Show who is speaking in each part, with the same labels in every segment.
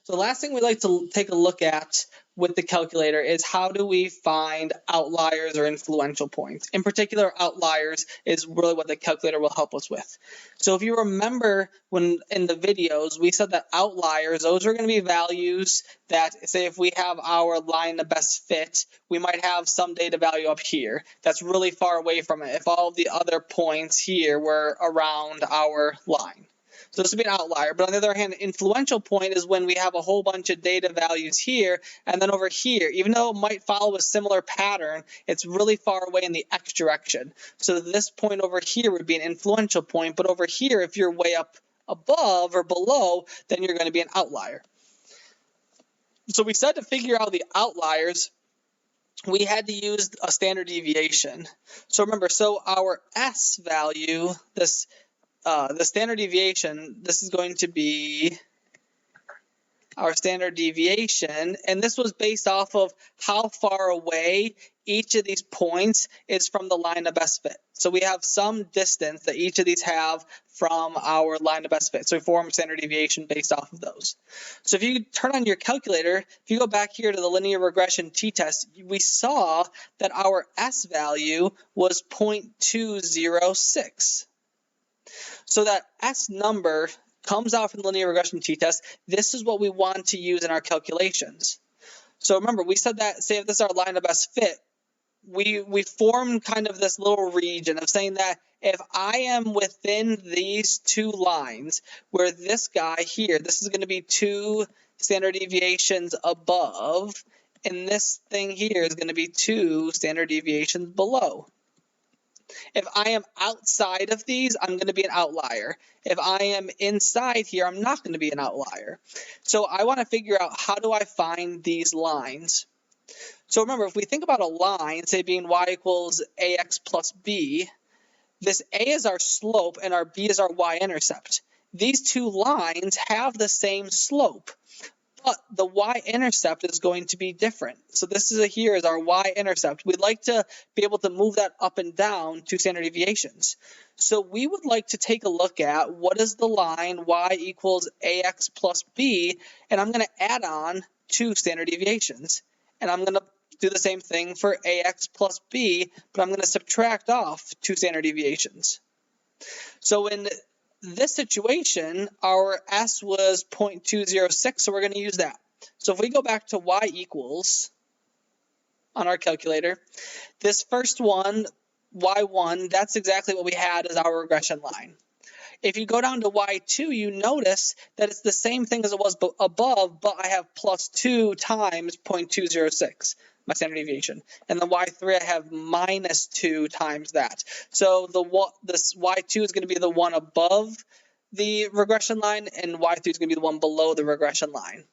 Speaker 1: So the last thing we'd like to take a look at with the calculator is how do we find outliers or influential points. In particular, outliers is really what the calculator will help us with. So if you remember when in the videos, we said that outliers, those are going to be values that, say if we have our line the best fit, we might have some data value up here that's really far away from it if all of the other points here were around our line. So this would be an outlier. But on the other hand, an influential point is when we have a whole bunch of data values here, and then over here, even though it might follow a similar pattern, it's really far away in the x direction. So this point over here would be an influential point, but over here, if you're way up above or below, then you're going to be an outlier. So we said to figure out the outliers, we had to use a standard deviation. So remember, so our S value, the standard deviation, this is going to be our standard deviation, and this was based off of how far away each of these points is from the line of best fit. So we have some distance that each of these have from our line of best fit. So we form standard deviation based off of those. So if you turn on your calculator, if you go back here to the linear regression t-test, we saw that our S value was 0.206. So that S number comes out from the linear regression t-test. This is what we want to use in our calculations. So remember, we said that, say if this is our line of best fit, we formed kind of this little region of saying that if I am within these two lines, where this guy here, this is going to be 2 standard deviations above, and this thing here is going to be 2 standard deviations below. If I am outside of these, I'm going to be an outlier. If I am inside here, I'm not going to be an outlier. So I want to figure out, how do I find these lines? So remember, if we think about a line, say being y equals ax plus b, this a is our slope and our b is our y-intercept. These two lines have the same slope, but the y-intercept is going to be different. So this is here is our y-intercept. We'd like to be able to move that up and down 2 standard deviations. So we would like to take a look at what is the line y equals ax plus b, and I'm going to add on 2 standard deviations. And I'm going to do the same thing for ax plus b, but I'm going to subtract off 2 standard deviations. So in this situation, our S was 0.206, so we're going to use that. So if we go back to y equals on our calculator, this first one, y1, that's exactly what we had as our regression line. If you go down to y2, you notice that it's the same thing as it was above, but I have plus 2 times 0.206, my standard deviation. And then y3, I have minus 2 times that. So this y2 is going to be the one above the regression line, and y3 is going to be the one below the regression line.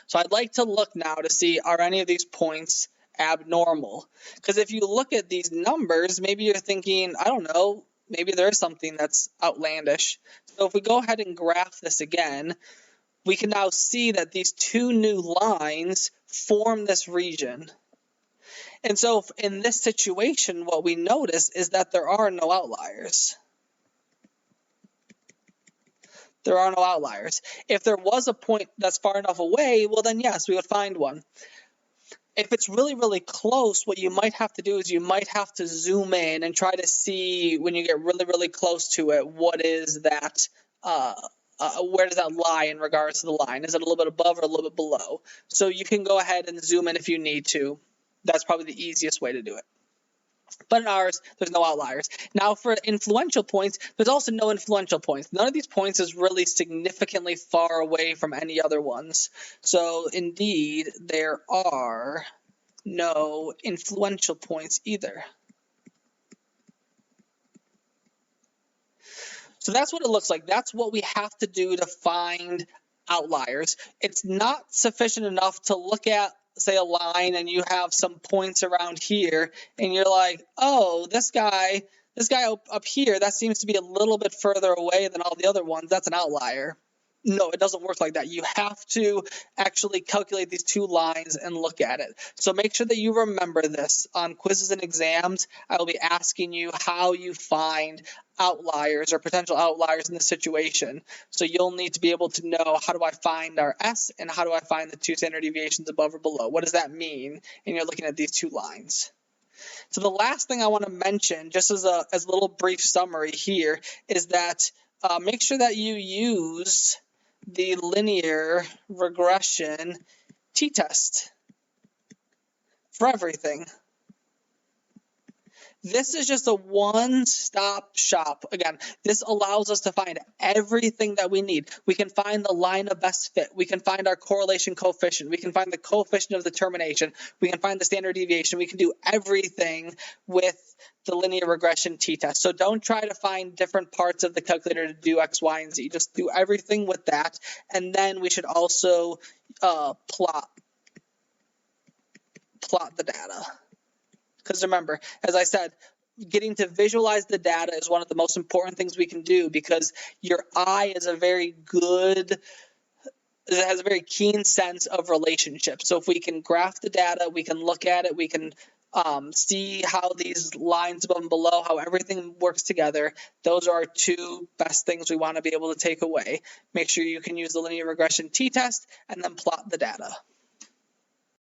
Speaker 1: So I'd like to look now to see, are any of these points abnormal? Because if you look at these numbers, maybe you're thinking, I don't know, maybe there's something that's outlandish. So if we go ahead and graph this again, we can now see that these 2 new lines form this region. And so in this situation, what we notice is that there are no outliers. There are no outliers. If there was a point that's far enough away, well then yes, we would find one. If it's really, really close, what you might have to do is you might have to zoom in and try to see, when you get really, really close to it, what is that, where does that lie in regards to the line? Is it a little bit above or a little bit below? So you can go ahead and zoom in if you need to. That's probably the easiest way to do it. But in ours, there's no outliers. Now for influential points, there's also no influential points. None of these points is really significantly far away from any other ones. So indeed, there are no influential points either. So that's what it looks like. That's what we have to do to find outliers. It's not sufficient enough to look at, say, a line and you have some points around here and you're like, oh, this guy up here, that seems to be a little bit further away than all the other ones. That's an outlier. No, it doesn't work like that. You have to actually calculate these two lines and look at it. So make sure that you remember this. On quizzes and exams, I will be asking you how you find outliers or potential outliers in this situation. So you'll need to be able to know, how do I find our S and how do I find the two standard deviations above or below? What does that mean? And you're looking at these two lines. So the last thing I want to mention, just as a little brief summary here, is that make sure that you use the linear regression t-test for everything. This is just a one-stop shop. Again, this allows us to find everything that we need. We can find the line of best fit. We can find our correlation coefficient. We can find the coefficient of determination. We can find the standard deviation. We can do everything with the linear regression t-test. So don't try to find different parts of the calculator to do X, Y, and Z. Just do everything with that. And then we should also plot the data. Because remember, as I said, getting to visualize the data is one of the most important things we can do, because your eye is has a very keen sense of relationships. So if we can graph the data, we can look at it, we can see how these lines above and below, how everything works together. Those are our two best things we want to be able to take away. Make sure you can use the linear regression t-test and then plot the data.